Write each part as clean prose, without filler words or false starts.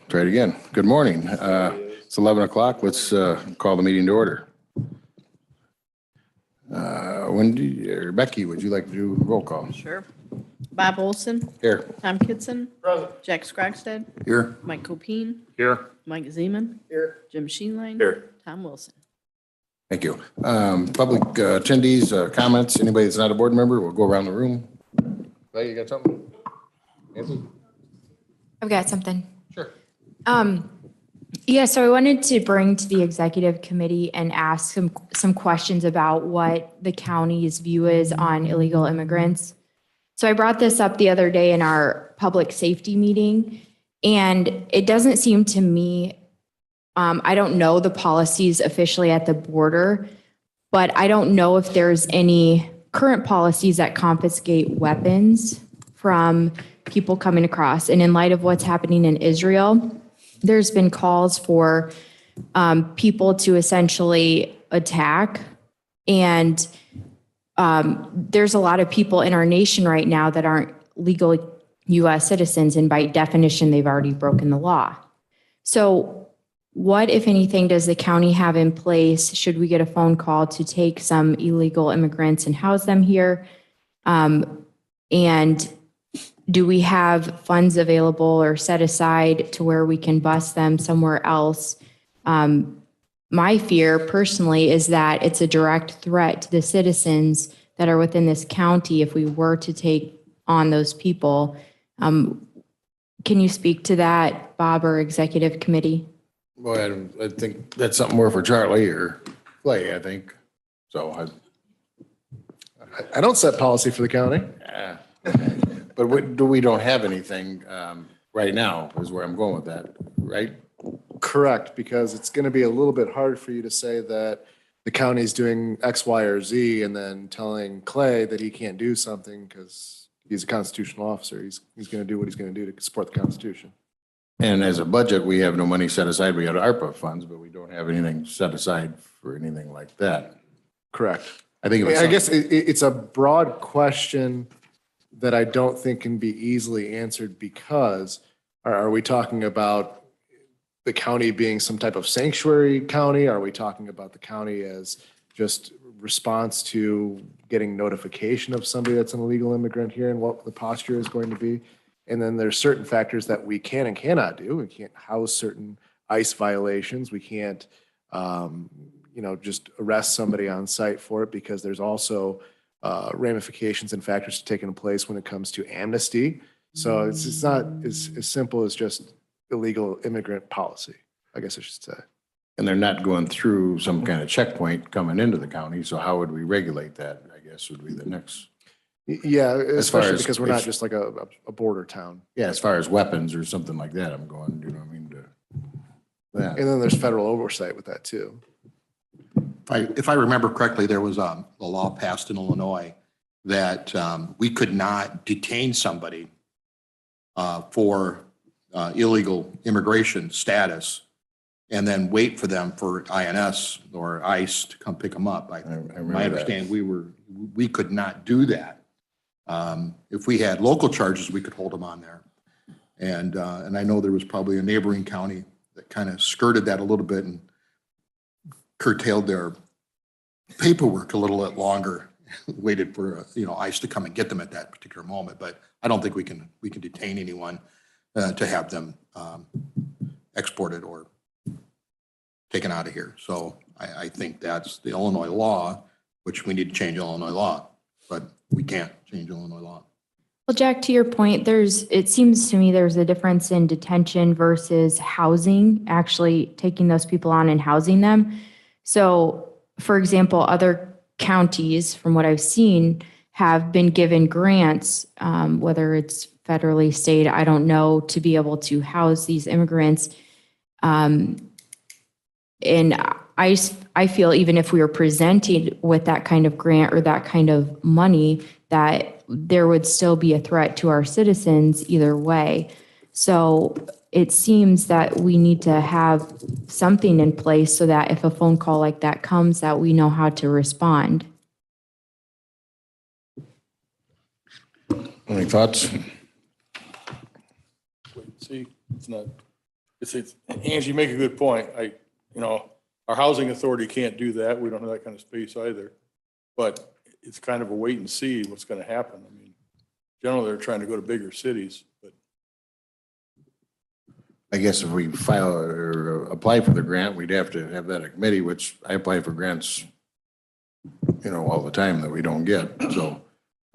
Try it again. Good morning. It's 11 o'clock. Let's call the meeting to order. Becky, would you like to do roll call? Sure. Bob Olson. Here. Tom Kitson. Present. Jack Scrogstad. Here. Mike Copine. Here. Mike Zeman. Here. Jim Sheenline. Here. Tom Wilson. Thank you. Public attendees, comments, anybody that's not a board member, we'll go around the room. Clay, you got something? Nancy? I've got something. Sure. Yeah, so I wanted to bring to the executive committee and ask some questions about what the county's view is on illegal immigrants. So I brought this up the other day in our public safety meeting, and it doesn't seem to me, I don't know the policies officially at the border, but I don't know if there's any current policies that confiscate weapons from people coming across. And in light of what's happening in Israel, there's been calls for people to essentially attack. And there's a lot of people in our nation right now that aren't legal U.S. citizens. And by definition, they've already broken the law. So what, if anything, does the county have in place should we get a phone call to take some illegal immigrants and house them here? And do we have funds available or set aside to where we can bus them somewhere else? My fear personally is that it's a direct threat to the citizens that are within this county if we were to take on those people. Can you speak to that, Bob, or executive committee? Well, I think that's something more for Charlie or Clay, I think. So I don't set policy for the county. but we don't have anything right now is where I'm going with that, right? Correct, because it's going to be a little bit hard for you to say that the county's doing X, Y, or Z and then telling Clay that he can't do something because he's a constitutional officer. He's going to do what he's going to do to support the Constitution. And as a budget, we have no money set aside. We have ARPA funds, but we don't have anything set aside for anything like that. Correct. I think it was I guess it's a broad question that I don't think can be easily answered because are we talking about the county being some type of sanctuary county? Are we talking about the county as just response to getting notification of somebody that's an illegal immigrant here and what the posture is going to be? And then there's certain factors that we can and cannot do. We can't house certain ICE violations. We can't, just arrest somebody on site for it because there's also ramifications and factors taking place when it comes to amnesty. So it's not as simple as just illegal immigrant policy, I guess I should say. And they're not going through some kind of checkpoint coming into the county. So how would we regulate that, I guess would be the next. Yeah, As far especially as because we're not just like a border town. Yeah, as far as weapons or something like that, I'm going, you know what I mean? That. And then there's federal oversight with that too. If I remember correctly, there was a law passed in Illinois that we could not detain somebody for illegal immigration status and then wait for them for INS or ICE to come pick them up. My understanding, we could not do that. If we had local charges, we could hold them on there. And I know there was probably a neighboring county that kind of skirted that a little bit and curtailed their paperwork a little bit longer, waited for ICE to come and get them at that particular moment. But I don't think we can detain anyone to have them exported or taken out of here. So I think that's the Illinois law, which we need to change Illinois law, but we can't change Illinois law. Well, Jack, to your point, it seems to me there's a difference in detention versus housing, actually taking those people on and housing them. So, for example, other counties, from what I've seen, have been given grants, whether it's federally, state, I don't know, to be able to house these immigrants. And I feel even if we were presented with that kind of grant or that kind of money, that there would still be a threat to our citizens either way. So it seems that we need to have something in place so that if a phone call like that comes, that we know how to respond. Any thoughts? See, it's not Angie, you make a good point. Our housing authority can't do that. We don't have that kind of space either. But it's kind of a wait and see what's going to happen. I mean, generally they're trying to go to bigger cities, but I guess if we file or apply for the grant, we'd have to have that a committee, which I apply for grants, all the time that we don't get. So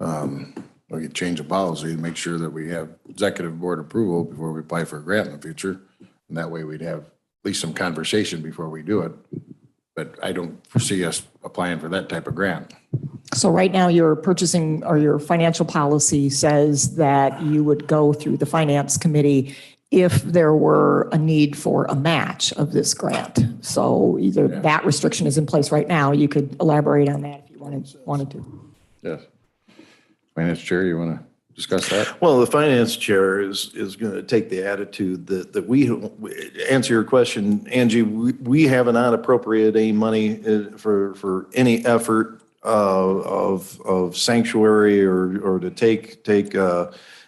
we could change the policy and make sure that we have executive board approval before we apply for a grant in the future. And that way we'd have at least some conversation before we do it. But I don't foresee us applying for that type of grant. So right now, your purchasing or your financial policy says that you would go through the finance committee if there were a need for a match of this grant. So either that restriction is in place right now. You could elaborate on that if you wanted to. Yes. Finance Chair, you want to discuss that? Well, the finance chair is going to take the attitude that we, answer your question, Angie, we have not appropriated any money for any effort of sanctuary or to take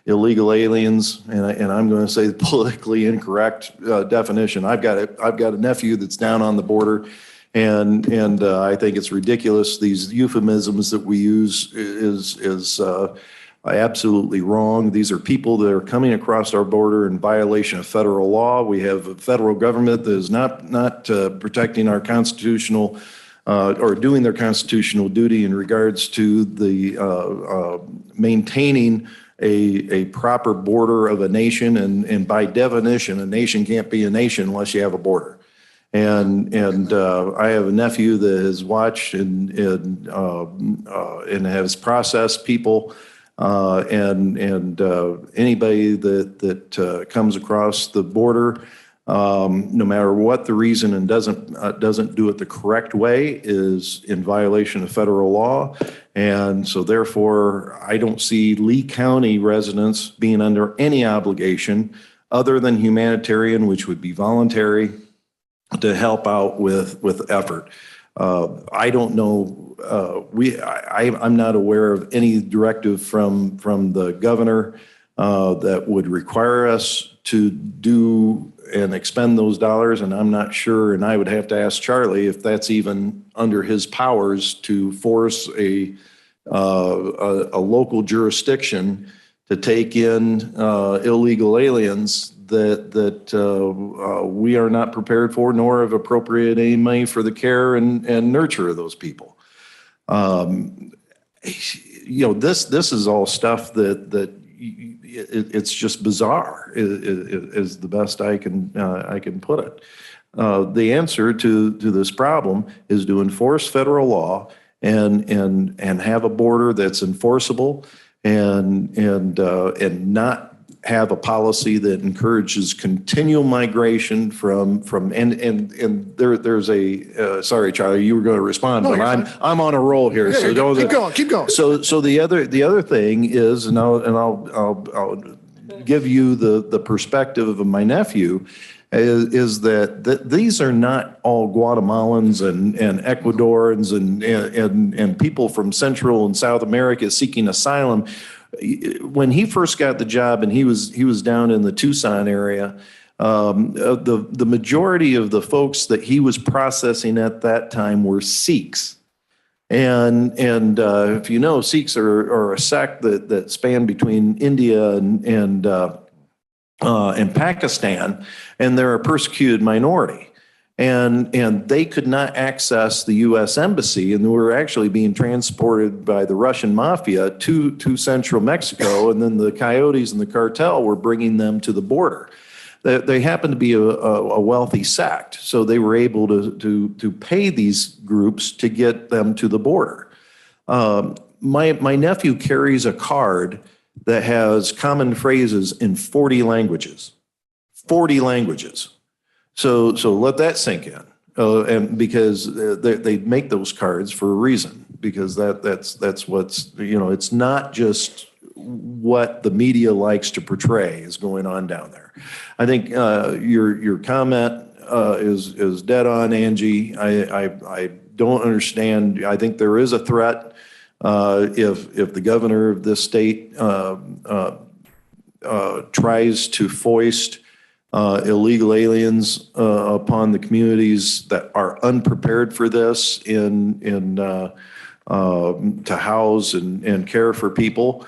illegal aliens, and I'm going to say the politically incorrect definition. I've got a nephew that's down on the border, and I think it's ridiculous. These euphemisms that we use is absolutely wrong. These are people that are coming across our border in violation of federal law. We have a federal government that is not protecting our constitutional or doing their constitutional duty in regards to the maintaining a proper border of a nation, and by definition, a nation can't be a nation unless you have a border. And I have a nephew that has watched and has processed people, and anybody that comes across the border, no matter what the reason, and doesn't do it the correct way, is in violation of federal law. And so therefore, I don't see Lee County residents being under any obligation other than humanitarian, which would be voluntary, to help out with effort. I don't know, I'm not aware of any directive from the governor that would require us to do and expend those dollars, and I'm not sure, and I would have to ask Charlie if that's even under his powers to force a local jurisdiction to take in illegal aliens that we are not prepared for, nor have appropriated any money for the care and nurture of those people. This is all stuff that it's just bizarre, is the best I can put it. The answer to this problem is to enforce federal law and have a border that's enforceable, and not have a policy that encourages continual migration from and there's a sorry, Charlie, you were going to respond, but I'm on a roll here. Yeah, so keep going. So the other thing is, and I'll give you the perspective of my nephew, is that these are not all Guatemalans and Ecuadorians and people from Central and South America seeking asylum. When he first got the job and he was down in the Tucson area, the majority of the folks that he was processing at that time were Sikhs. And if you know, Sikhs are a sect that span between India and Pakistan, and they're a persecuted minority. And they could not access the U.S. Embassy, and they were actually being transported by the Russian mafia to central Mexico, and then the coyotes and the cartel were bringing them to the border. They happened to be a wealthy sect, so they were able to pay these groups to get them to the border. My nephew carries a card that has common phrases in 40 languages. 40 languages. So let that sink in, and because they make those cards for a reason, because that's what's, it's not just what the media likes to portray is going on down there. I think your comment is dead on, Angie. I don't understand. I think there is a threat if the governor of this state tries to foist illegal aliens upon the communities that are unprepared for this to house and care for people.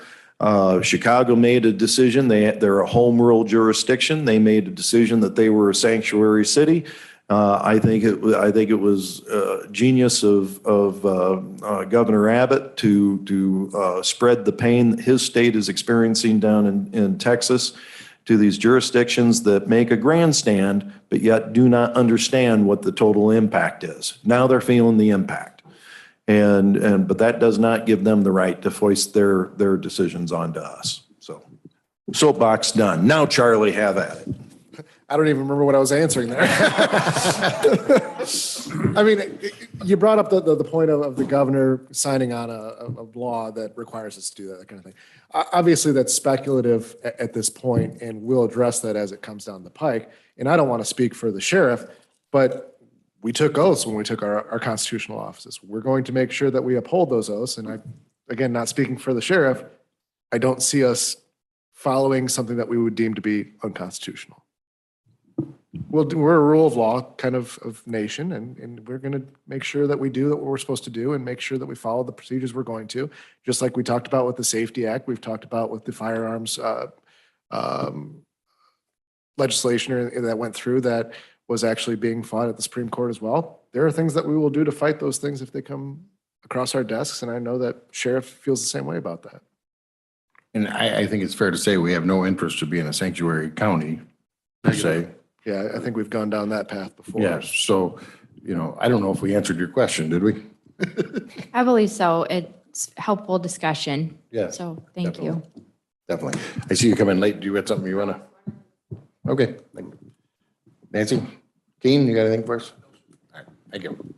Chicago made a decision. They're a home rule jurisdiction. They made a decision that they were a sanctuary city. I think it was genius of Governor Abbott to spread the pain that his state is experiencing down in Texas to these jurisdictions that make a grandstand, but yet do not understand what the total impact is. Now they're feeling the impact. But that does not give them the right to foist their decisions onto us. So soapbox done. Now Charlie, have at it. I don't even remember what I was answering there. I mean, you brought up the point of the governor signing on a law that requires us to do that kind of thing. Obviously, that's speculative at this point, and we'll address that as it comes down the pike. And I don't want to speak for the sheriff, but we took oaths when we took our constitutional offices. We're going to make sure that we uphold those oaths. And again, not speaking for the sheriff, I don't see us following something that we would deem to be unconstitutional. We're a rule of law kind of nation, and we're going to make sure that we do what we're supposed to do and make sure that we follow the procedures we're going to, just like we talked about with the Safety Act, we've talked about with the firearms legislation that went through that was actually being fought at the Supreme Court as well. There are things that we will do to fight those things if they come across our desks, and I know that sheriff feels the same way about that. And I think it's fair to say we have no interest to be in a sanctuary county, per se. Yeah, I think we've gone down that path before. Yes, so, I don't know if we answered your question, did we? I believe so. It's helpful discussion. Yeah, So thank you. definitely. I see you coming late. Do you have something you wanna? Okay. Thank you. Nancy, Keen, you got anything for us? All right, thank you.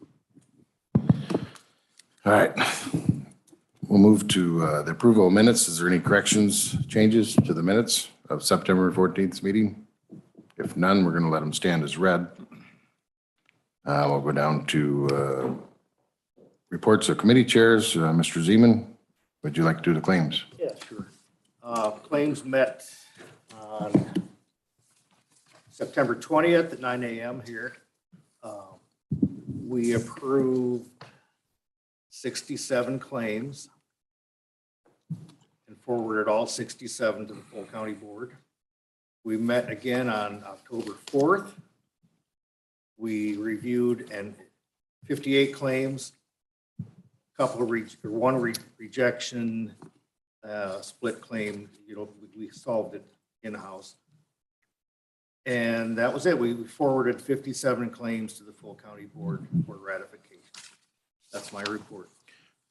All right. We'll move to the approval of minutes. Is there any corrections, changes to the minutes of September 14th meeting? If none, we're going to let them stand as read. We'll go down to reports of committee chairs. Mr. Zeman, would you like to do the claims? Yeah, sure. Claims met on September 20th at 9 a.m. here. We approved 67 claims and forwarded all 67 to the full county board. We met again on October 4th. We reviewed 58 claims, one rejection, split claim. We solved it in-house. And that was it. We forwarded 57 claims to the full county board for ratification. That's my report.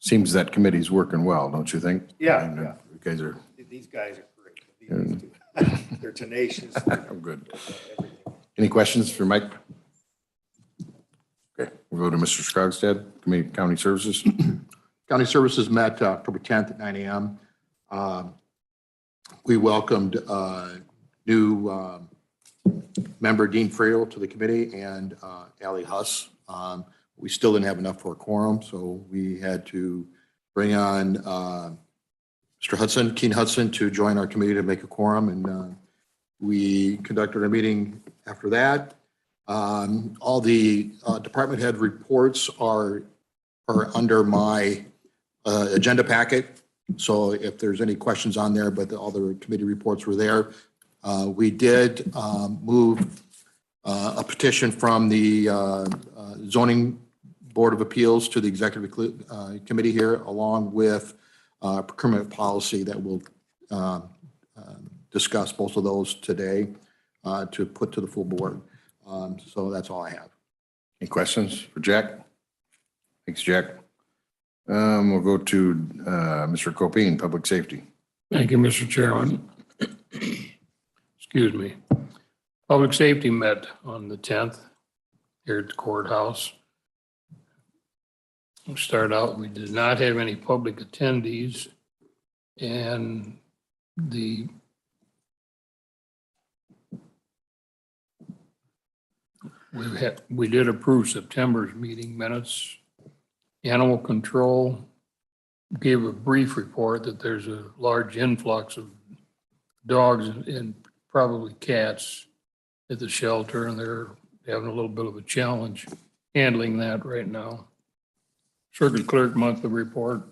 Seems that committee's working well, don't you think? Yeah, And, yeah. You guys are These guys are great. These two. They're tenacious. good. Any questions for Mike? Okay, we'll go to Mr. Scrogstad, Committee County Services. County Services met October 10th at 9 a.m. We welcomed new member Dean Frail to the committee and Allie Huss. We still didn't have enough for a quorum, so we had to bring on Mr. Hudson, Keen Hudson, to join our committee to make a quorum, and we conducted a meeting after that. All the department head reports are under my agenda packet, so if there's any questions on there, but all the committee reports were there. We did move a petition from the zoning board of appeals to the executive committee here, along with procurement policy that we'll discuss both of those today to put to the full board. So that's all I have. Any questions for Jack? Thanks, Jack. We'll go to Mr. Copine, Public Safety. Thank you, Mr. Chairman. Excuse me. Public Safety met on the 10th here at the courthouse. We'll start out, we did not have any public attendees, and we did approve September's meeting minutes. Animal Control gave a brief report that there's a large influx of dogs and probably cats at the shelter, and they're having a little bit of a challenge handling that right now. Circuit clerk monthly report.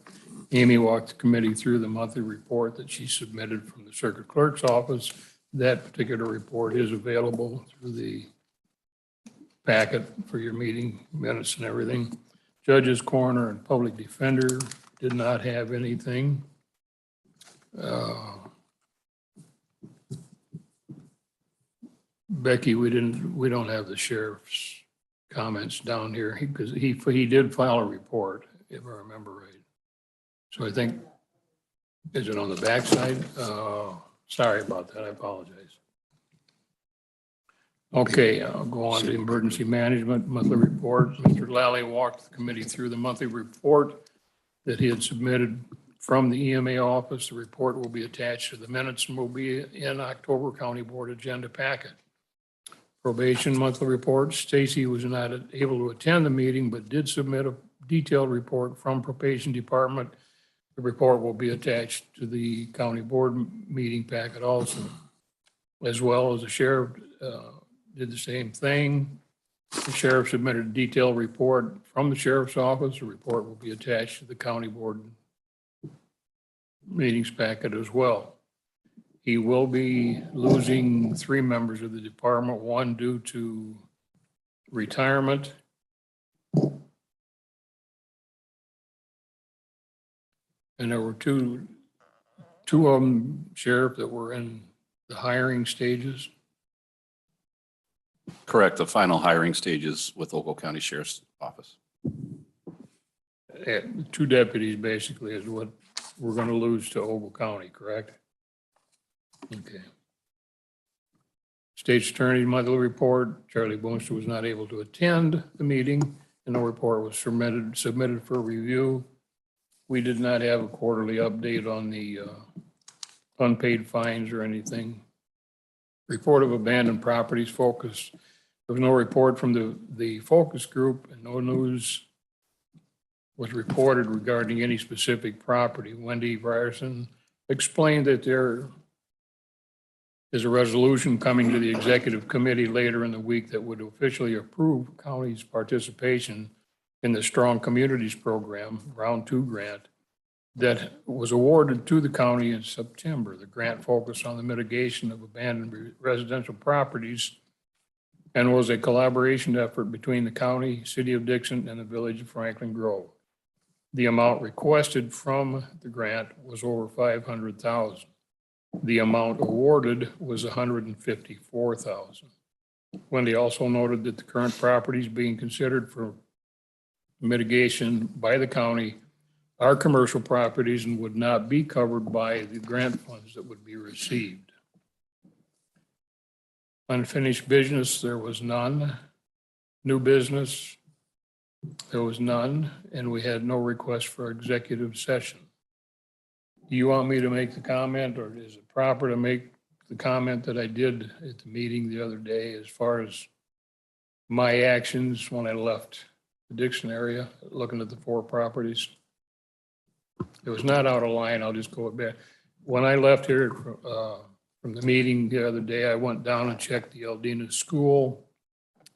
Amy walked the committee through the monthly report that she submitted from the circuit clerk's office. That particular report is available through the packet for your meeting minutes and everything. Judges, coroner, and public defender did not have anything. Becky, we don't have the sheriff's comments down here because he did file a report, if I remember right. So I think, is it on the backside? Sorry about that, I apologize. Okay, I'll go on to emergency management monthly report. Mr. Lally walked the committee through the monthly report that he had submitted from the EMA office. The report will be attached to the minutes and will be in October County Board agenda packet. Probation monthly report. Stacy was not able to attend the meeting, but did submit a detailed report from probation department. The report will be attached to the county board meeting packet also, as well as the sheriff did the same thing. The sheriff submitted a detailed report from the sheriff's office. The report will be attached to the county board meetings packet as well. He will be losing 3 members of the department, 1 due to retirement. And there were two of them, Sheriff, that were in the hiring stages. Correct, the final hiring stages with Ogle County Sheriff's Office. 2 deputies basically is what we're going to lose to Ogle County, correct? Okay. State's Attorney monthly report. Charlie Boonster was not able to attend the meeting, and no report was submitted for review. We did not have a quarterly update on the unpaid fines or anything. Report of abandoned properties focus. There was no report from the focus group, and no news was reported regarding any specific property. Wendy Ryerson explained that there is a resolution coming to the executive committee later in the week that would officially approve county's participation in the Strong Communities Program, Round 2 grant, that was awarded to the county in September. The grant focused on the mitigation of abandoned residential properties and was a collaboration effort between the county, city of Dixon, and the village of Franklin Grove. The amount requested from the grant was over $500,000. The amount awarded was $154,000. Wendy also noted that the current properties being considered for mitigation by the county are commercial properties and would not be covered by the grant funds that would be received. Unfinished business, there was none. New business, there was none, and we had no request for executive session. Do you want me to make the comment, or is it proper to make the comment that I did at the meeting the other day as far as my actions when I left the Dixon area, looking at the 4 properties? It was not out of line. I'll just go back. When I left here from the meeting the other day, I went down and checked the Eldina School.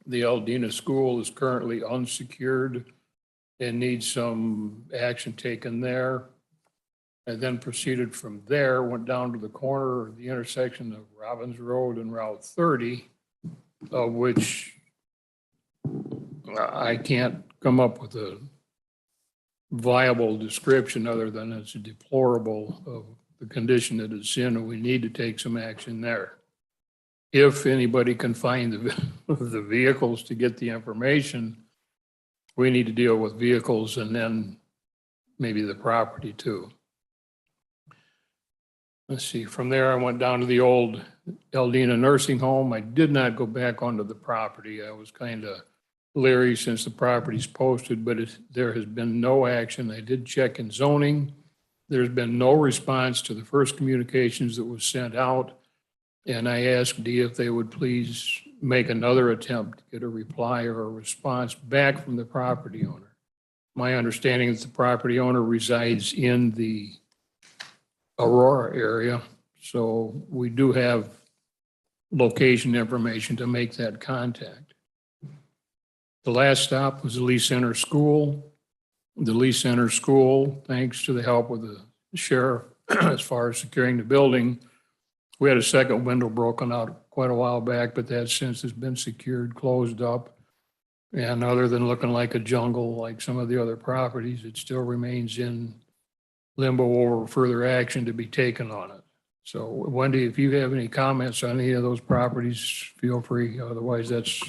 The Eldina School is currently unsecured and needs some action taken there. And then proceeded from there, went down to the corner of the intersection of Robbins Road and Route 30, of which I can't come up with a viable description other than it's deplorable of the condition that it's in, and we need to take some action there. If anybody can find the vehicles to get the information, we need to deal with vehicles and then maybe the property too. Let's see, from there I went down to the old Eldina Nursing Home. I did not go back onto the property. I was kind of leery since the property's posted, but there has been no action. I did check in zoning. There's been no response to the first communications that was sent out. And I asked Dee if they would please make another attempt to get a reply or a response back from the property owner. My understanding is the property owner resides in the Aurora area. So we do have location information to make that contact. The last stop was the Lee Center School. The Lee Center School, thanks to the help of the sheriff as far as securing the building, we had a second window broken out quite a while back, but that since has been secured, closed up. And other than looking like a jungle, like some of the other properties, it still remains in limbo over further action to be taken on it. So Wendy, if you have any comments on any of those properties, feel free. Otherwise, that's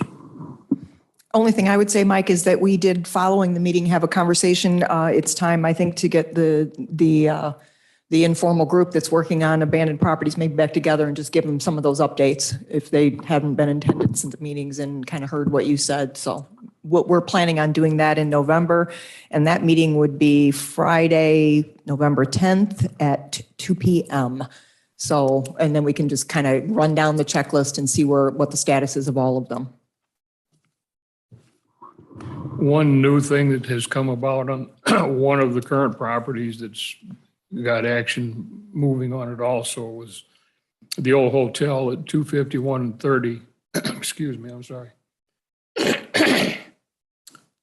Only thing I would say, Mike, is that we did, following the meeting, have a conversation. It's time, I think, to get the informal group that's working on abandoned properties maybe back together and just give them some of those updates if they haven't been in attendance at the meetings and kind of heard what you said. So we're planning on doing that in November, and that meeting would be Friday, November 10th at 2 p.m. So, and then we can just kind of run down the checklist and see what the status is of all of them. one new thing that has come about on one of the current properties that's got action moving on it also was the old hotel at 251 and 30. Excuse me, I'm sorry.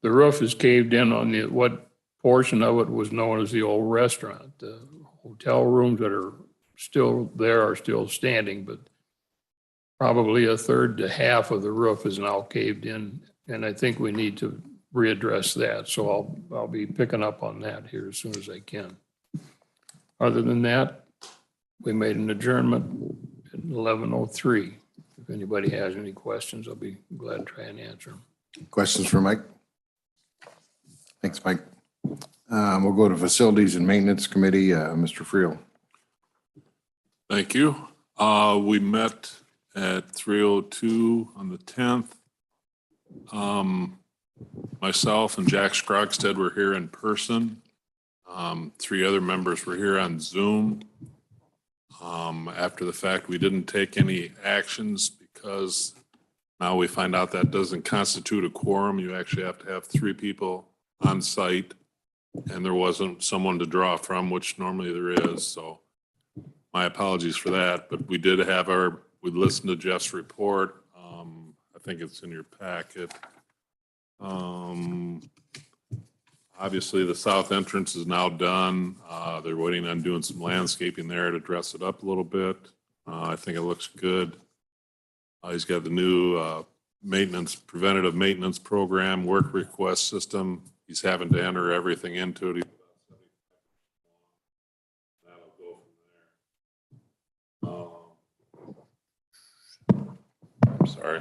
The roof is caved in on what portion of it was known as the old restaurant. The hotel rooms that are still there are still standing, but probably a third to half of the roof is now caved in. And I think we need to readdress that. So I'll be picking up on that here as soon as I can. Other than that, we made an adjournment at 11:03. If anybody has any questions, I'll be glad to try and answer them. Questions for Mike? Thanks, Mike. We'll go to Facilities and Maintenance Committee, Mr. Friel. Thank you. We met at 3:02 on the 10th. Myself and Jack Scrogstead were here in person. 3 other members were here on Zoom. After the fact, we didn't take any actions because now we find out that doesn't constitute a quorum. You actually have to have 3 people on site, and there wasn't someone to draw from, which normally there is. So my apologies for that, but we did have we listened to Jeff's report. I think it's in your packet. Obviously, the south entrance is now done. They're waiting on doing some landscaping there to dress it up a little bit. I think it looks good. He's got the new preventative maintenance program, work request system. He's having to enter everything into it. That'll go from there. I'm sorry.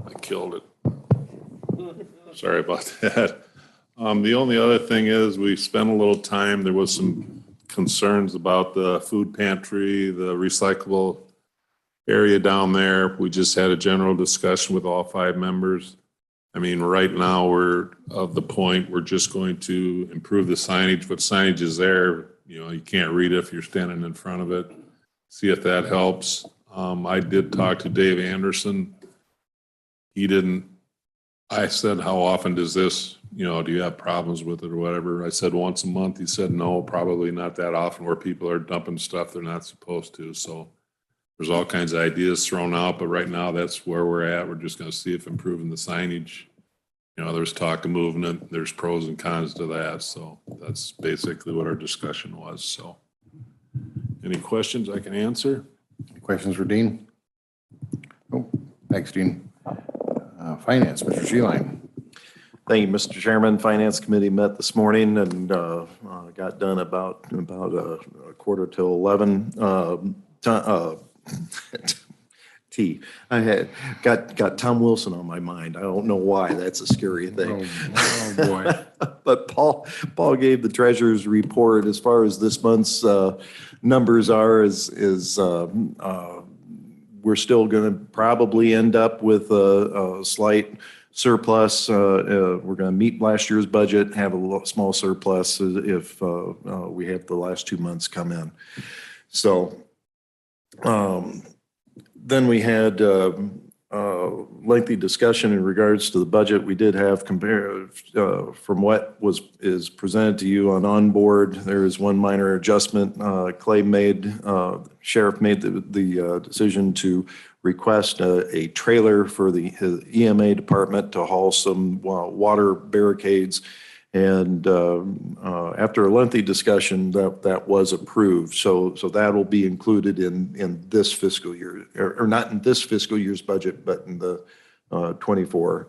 I killed it. Sorry about that. The only other thing is we spent a little time, there was some concerns about the food pantry, the recyclable area down there. We just had a general discussion with all 5 members. I mean, right now we're of the point, we're just going to improve the signage, but signage is there. You know, you can't read it if you're standing in front of it. See if that helps. I did talk to Dave Anderson. I said, how often does this, do you have problems with it or whatever? I said once a month. He said, no, probably not that often where people are dumping stuff they're not supposed to. So there's all kinds of ideas thrown out, but right now that's where we're at. We're just going to see if improving the signage, there's talk of moving it. There's pros and cons to that. So that's basically what our discussion was. So any questions I can answer? Any questions for Dean? Oh, thanks, Dean. Finance, Mr. Sheeline. Thank you, Mr. Chairman. Finance Committee met this morning and got done about a quarter till 11. I had got Tom Wilson on my mind. I don't know why. That's a scary thing. Oh boy. But Paul gave the treasurer's report as far as this month's numbers are. We're still going to probably end up with a slight surplus. We're going to meet last year's budget, have a small surplus if we have the last 2 months come in. So then we had lengthy discussion in regards to the budget. We did have from what is presented to you on onboard, there is one minor adjustment. Clay Sheriff made the decision to request a trailer for his EMA department to haul some water barricades. And after a lengthy discussion, that was approved. So that will be included in this fiscal year, or not in this fiscal year's budget, but in the 24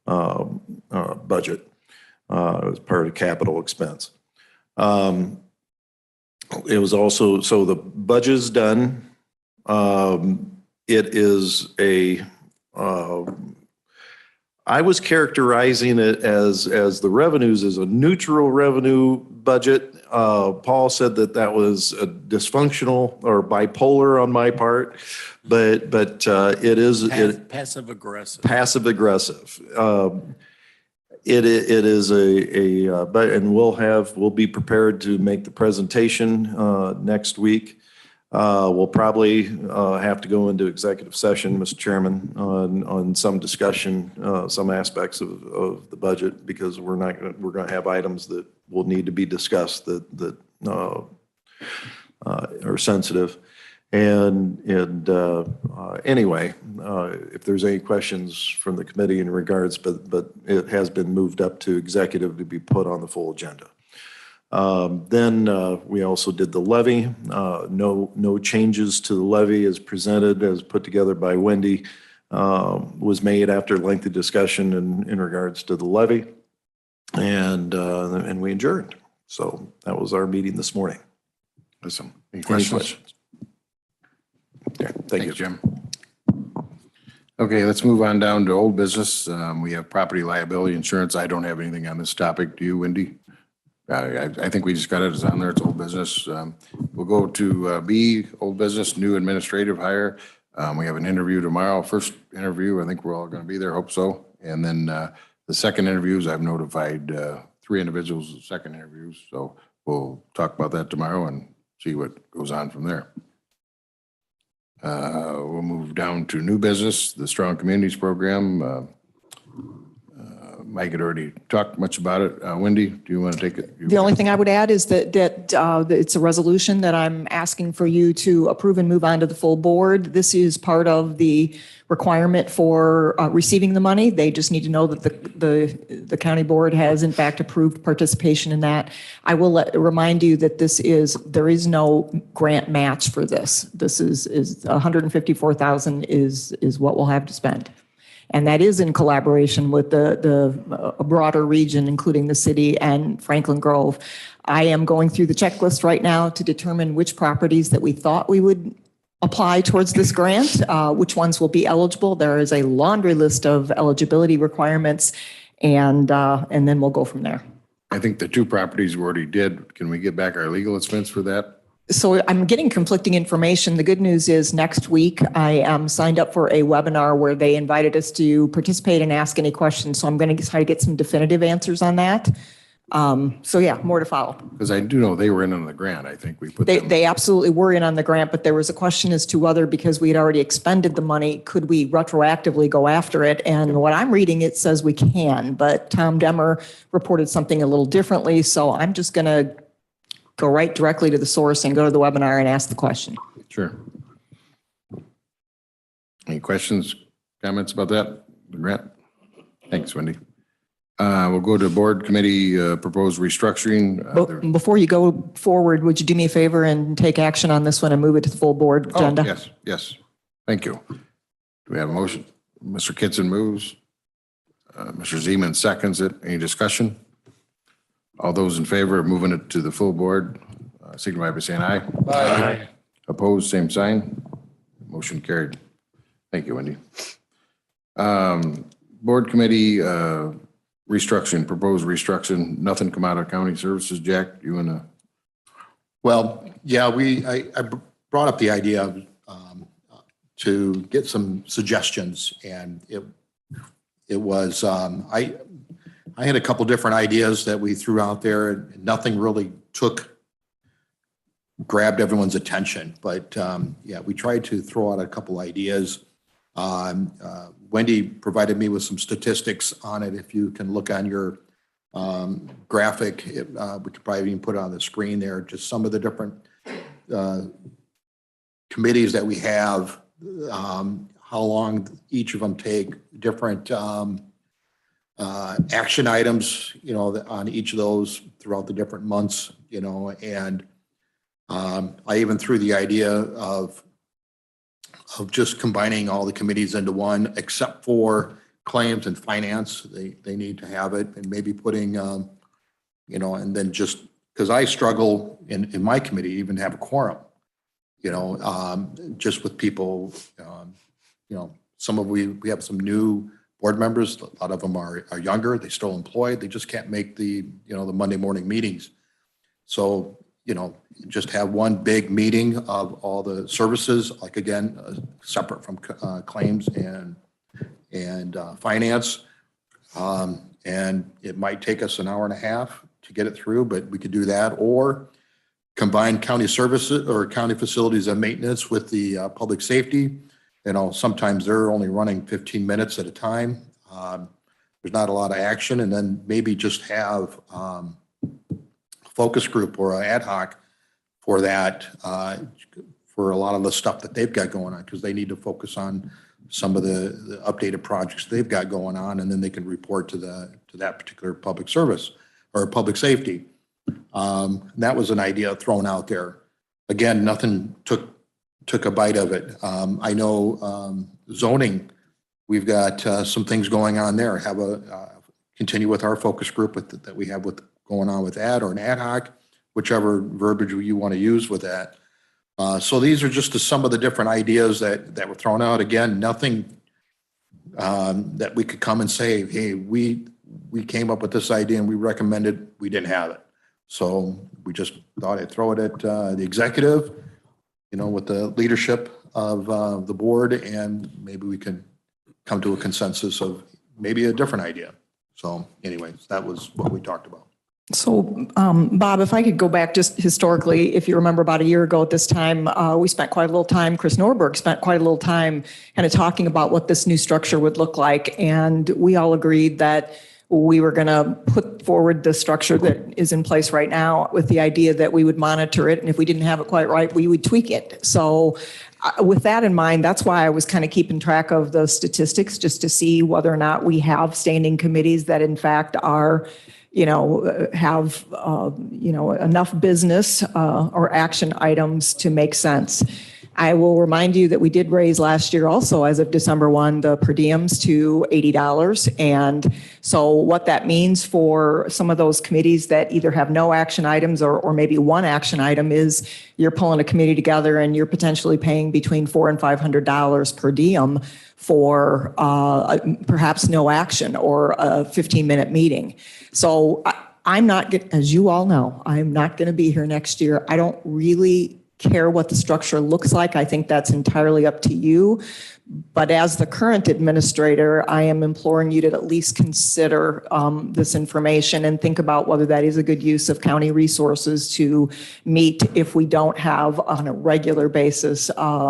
budget as part of capital expense. It was also, so the budget is done. It is I was characterizing it as the revenues as a neutral revenue budget. Paul said that was a dysfunctional or bipolar on my part, but it is Passive aggressive. passive aggressive. It is and we'll be prepared to make the presentation next week. We'll probably have to go into executive session, Mr. Chairman, on some discussion, some aspects of the budget, because we're going to have items that will need to be discussed that are sensitive. And anyway, if there's any questions from the committee in regards, but it has been moved up to executive to be put on the full agenda. Then we also did the levy. No changes to the levy as presented, as put together by Wendy, was made after lengthy discussion in regards to the levy. And we adjourned. So that was our meeting this morning. Listen, any Any questions? questions? Okay, thank you. Thanks, Jim. Okay, let's move on down to old business. We have property liability insurance. I don't have anything on this topic. Do you, Wendy? I think we just got it. It's on there. It's old business. We'll go to B, old business, new administrative hire. We have an interview tomorrow. First interview, I think we're all going to be there. Hope so. And then the second interviews, I've notified 3 individuals of second interviews. So we'll talk about that tomorrow and see what goes on from there. We'll move down to new business, the Strong Communities Program. Mike had already talked much about it. Wendy, do you want to take it? The only thing I would add is that it's a resolution that I'm asking for you to approve and move on to the full board. This is part of the requirement for receiving the money. They just need to know that the county board has in fact approved participation in that. I will remind you that there is no grant match for this. This is $154,000 is what we'll have to spend. And that is in collaboration with the broader region, including the city and Franklin Grove. I am going through the checklist right now to determine which properties that we thought we would apply towards this grant, which ones will be eligible. There is a laundry list of eligibility requirements, and then we'll go from there. I think the 2 properties we already did. Can we get back our legal expense for that? So I'm getting conflicting information. The good news is next week I am signed up for a webinar where they invited us to participate and ask any questions. So I'm going to try to get some definitive answers on that. So yeah, more to follow. Because I do know they were in on the grant. I think we put them. They absolutely were in on the grant, but there was a question as to whether, because we had already expended the money, could we retroactively go after it? And what I'm reading, it says we can, but Tom Demmer reported something a little differently. So I'm just going to go right directly to the source and go to the webinar and ask the question. Sure. Any questions, comments about that, the grant? Thanks, Wendy. We'll go to board committee proposed restructuring. Before you go forward, would you do me a favor and take action on this one and move it to the full board agenda? Oh, yes. Thank you. Do we have a motion? Mr. Kitson moves. Mr. Zeman seconds it. Any discussion? All those in favor of moving it to the full board, signify by saying aye. Aye. Opposed, same sign. Motion carried. Thank you, Wendy. Board committee restructuring, proposed restructuring. Nothing come out of county services. Jack, you want to? Well, yeah, I brought up the idea of to get some suggestions, and it was I had a couple different ideas that we threw out there, and nothing really grabbed everyone's attention. But yeah, we tried to throw out a couple ideas. Wendy provided me with some statistics on it. If you can look on your graphic, we could probably even put it on the screen there, just some of the different committees that we have, how long each of them take, different action items, on each of those throughout the different months, and I even threw the idea of just combining all the committees into one, except for claims and finance. They need to have it, and maybe putting, and then just, because I struggle in my committee, even have a quorum, just with people, we have some new board members. A lot of them are younger. They're still employed. They just can't make the Monday morning meetings. So, just have one big meeting of all the services, like again, separate from claims and finance. And it might take us an hour and a half to get it through, but we could do that, or combine county services or county facilities and maintenance with the public safety. Sometimes they're only running 15 minutes at a time. There's not a lot of action, and then maybe just have focus group or an ad hoc for that, for a lot of the stuff that they've got going on, because they need to focus on some of the updated projects they've got going on, and then they can report to that particular public service or public safety. That was an idea thrown out there. Again, nothing took a bite of it. I know zoning, we've got some things going on there. Have continue with our focus group that we have going on with that, or an ad hoc, whichever verbiage you want to use with that. So these are just some of the different ideas that were thrown out. Again, nothing that we could come and say, hey, we came up with this idea and we recommended, we didn't have it. So we just thought I'd throw it at the executive, with the leadership of the board, and maybe we can come to a consensus of maybe a different idea. So anyways, that was what we talked about. So, Bob, if I could go back just historically, if you remember about a year ago at this time, we spent quite a little time, Chris Norberg spent quite a little time kind of talking about what this new structure would look like. And we all agreed that we were going to put forward the structure that is in place right now with the idea that we would monitor it. And if we didn't have it quite right, we would tweak it. So with that in mind, that's why I was kind of keeping track of the statistics, just to see whether or not we have standing committees that in fact are have, enough business or action items to make sense. I will remind you that we did raise last year also, as of December 1, the per diems to $80. And so what that means for some of those committees that either have no action items or maybe one action item is you're pulling a committee together and you're potentially paying between $400 and $500 per diem for perhaps no action or a 15-minute meeting. So I'm not, as you all know, I'm not going to be here next year. I don't really care what the structure looks like. I think that's entirely up to you. But as the current administrator, I am imploring you to at least consider this information and think about whether that is a good use of county resources to meet if we don't have on a regular basis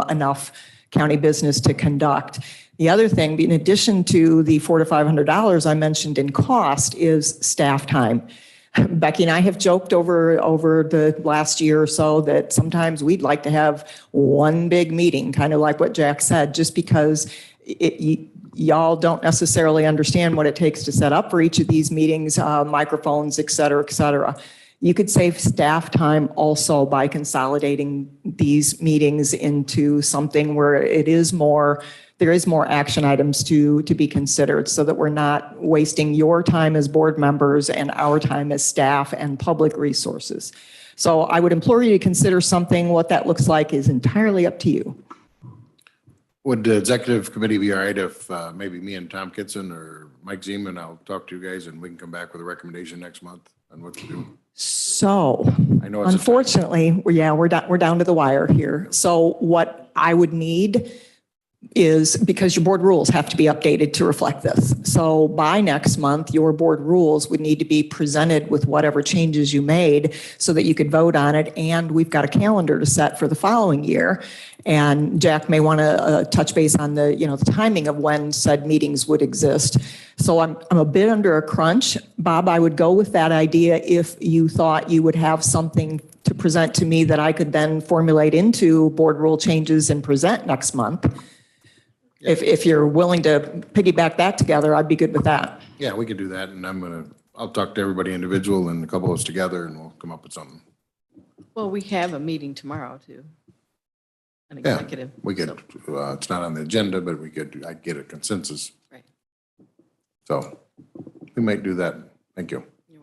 enough county business to conduct. The other thing, in addition to the $400 to $500 I mentioned in cost, is staff time. Becky and I have joked over the last year or so that sometimes we'd like to have one big meeting, kind of like what Jack said, just because y'all don't necessarily understand what it takes to set up for each of these meetings, microphones, et cetera, et cetera. You could save staff time also by consolidating these meetings into something where there is more action items to be considered, so that we're not wasting your time as board members and our time as staff and public resources. So I would implore you to consider something. What that looks like is entirely up to you. Would the executive committee be all right if maybe me and Tom Kitson or Mike Zeman, I'll talk to you guys and we can come back with a recommendation next month on what to do? So I know it's unfortunately, we're down to the wire here. So what I would need is because your board rules have to be updated to reflect this. So by next month, your board rules would need to be presented with whatever changes you made so that you could vote on it. And we've got a calendar to set for the following year. And Jack may want to touch base on the, the timing of when said meetings would exist. So I'm a bit under a crunch. Bob, I would go with that idea if you thought you would have something to present to me that I could then formulate into board rule changes and present next month. If you're willing to piggyback that together, I'd be good with that. Yeah, we could do that, and I'll talk to everybody individual and a couple of us together, and we'll come up with something. Well, we have a meeting tomorrow too. An Yeah, executive. we could, it's not on the agenda, but I'd get a consensus. Right. So we might do that. Thank you. You're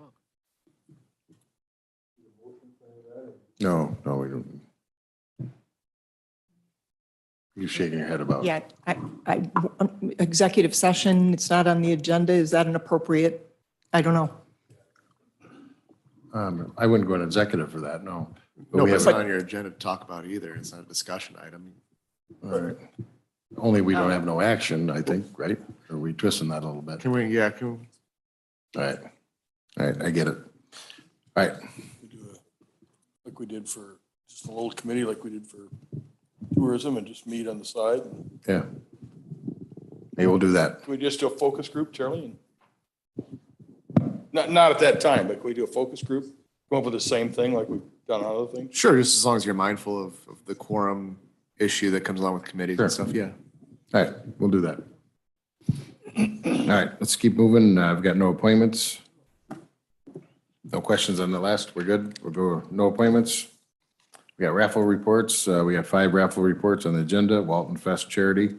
welcome. No, we don't. You're shaking your head about. Yeah, executive session, it's not on the agenda. Is that an appropriate? I don't know. I wouldn't go in executive for that, no. No, we but it's have- not on your agenda to talk about either. It's not a discussion item. All right. Only we don't have no action, I think, right? Or are we twisting that a little bit? Can we, All right. All right, I get it. All right, We do like we did for just a little committee, like we did for tourism, and just meet on the side. yeah. Maybe we'll do that. Can we just do a focus group, Charlie? Not at that time, but can we do a focus group? Come up with the same thing like we've done on other things? Sure, just as long as you're mindful of the quorum issue that comes along with committees and Sure. stuff, yeah. All right, we'll do that. All right, let's keep moving. I've got no appointments. No questions on the last. We're good. We'll go no appointments. We got raffle reports. We got 5 raffle reports on the agenda. Walton Fest Charity.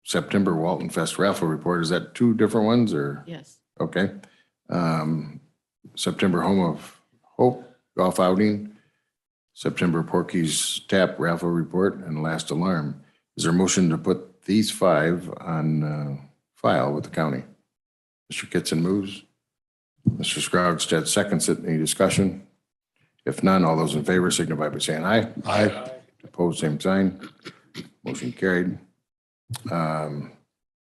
September Walton Fest raffle report. Is that 2 different ones or? Yes. Okay. September Home of Hope Golf Outing. September Porky's Tap raffle report and last alarm. Is there a motion to put these 5 on file with the county? Mr. Kitson moves. Mr. Scroggstead seconds it. Any discussion? If none, all those in favor signify by saying aye. Aye. Opposed, same sign. Motion carried.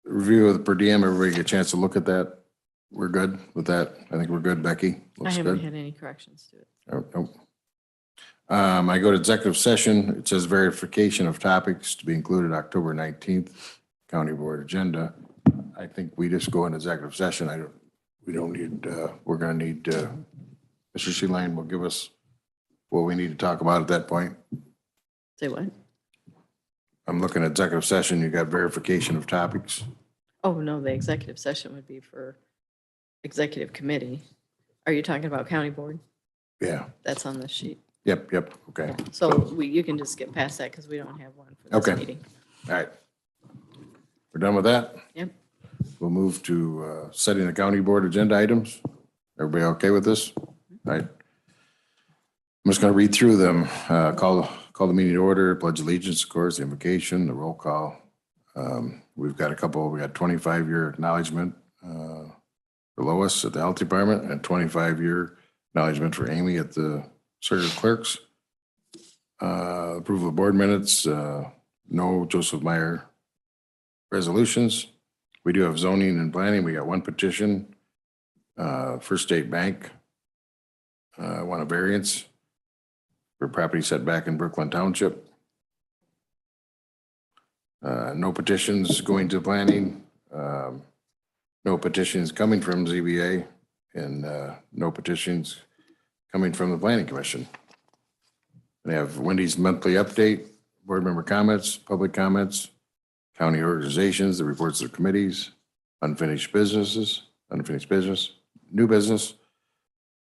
Review of the per diem. Everybody get a chance to look at that. We're good with that. I think we're good, Becky. I Looks haven't good. had any corrections to it. Oh, nope. I go to executive session. It says verification of topics to be included October 19th, county board agenda. I think we just go in executive session. We don't need, we're going to need, Mr. Sheeline will give us what we need to talk about at that point. Say what? I'm looking at executive session. You got verification of topics. Oh, no, the executive session would be for executive committee. Are you talking about county board? Yeah. That's on the sheet. Yep. Okay. So you can just skip past that because we don't have one for this Okay. meeting. All right. We're done with that? Yep. We'll move to setting the county board agenda items. Everybody okay with this? All right. I'm just going to read through them. Call the meeting to order, pledge allegiance, of course, the invocation, the roll call. We've got a couple, we got 25-year acknowledgement for Lois at the health department and 25-year acknowledgement for Amy at the circuit clerks. Approval of board minutes, no Joseph Meyer resolutions. We do have zoning and planning. We got 1 petition. First State Bank, want a variance for property setback in Brooklyn Township. No petitions going to planning. No petitions coming from ZBA and no petitions coming from the Planning Commission. We have Wendy's monthly update, board member comments, public comments, county organizations, the reports of committees, unfinished business, new business.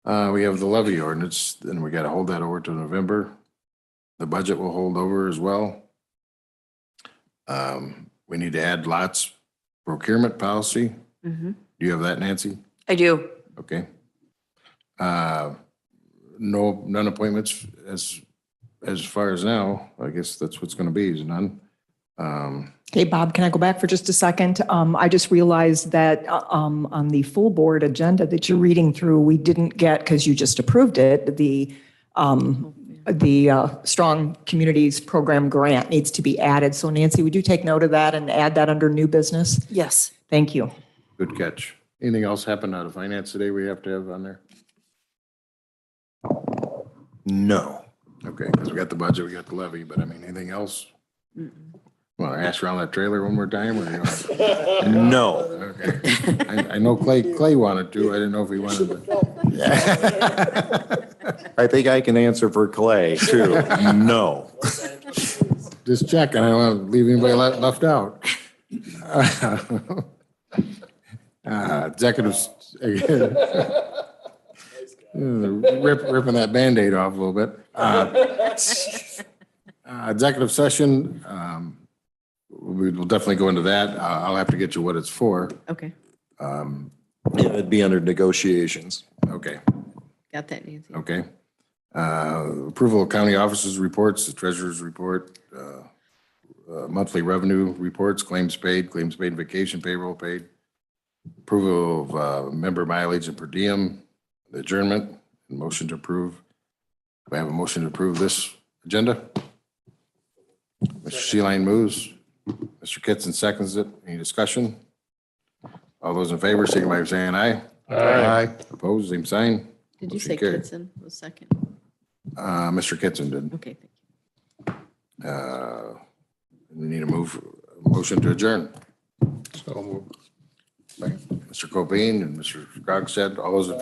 We have the levy ordinance, and we got to hold that over to November. The budget will hold over as well. We need to add lots procurement policy. Mhm. Do you have that, Nancy? I do. Okay. None appointments as far as now. I guess that's what's going to be, is none. Hey, Bob, can I go back for just a second? I just realized that on the full board agenda that you're reading through, we didn't get, because you just approved it, the Strong Communities Program grant needs to be added. So Nancy, would you take note of that and add that under new business? Yes. Thank you. Good catch. Anything else happen out of finance today we have to have on there? No. Okay, because we got the budget, we got the levy, but I mean, anything else? Want to ask around that trailer one more time, or you want? No. Okay. I know Clay wanted to. I didn't know if he wanted to. I think I can answer for Clay too. No. Just checking. I don't want to leave anybody left out. Executives, ripping that Band-Aid off a little bit. Executive session, we will definitely go into that. I'll have to get you what it's for. Okay, It'd be under negotiations. Okay, got that, Nancy. okay. Approval of county officers' reports, the treasurer's report, monthly revenue reports, claims paid, vacation payroll paid. Approval of member mileage and per diem, the adjournment, and motion to approve. Do I have a motion to approve this agenda? Mr. Sheeline moves. Mr. Kitson seconds it. Any discussion? All those in favor, signify by saying aye. Aye. Opposed, same sign. Did you Motion say carried. Kitson was second? Mr. Kitson did. Okay, thank you. We need a motion to adjourn. So moved. Mr. Cobain and Mr. Scroggs said, all those in favor?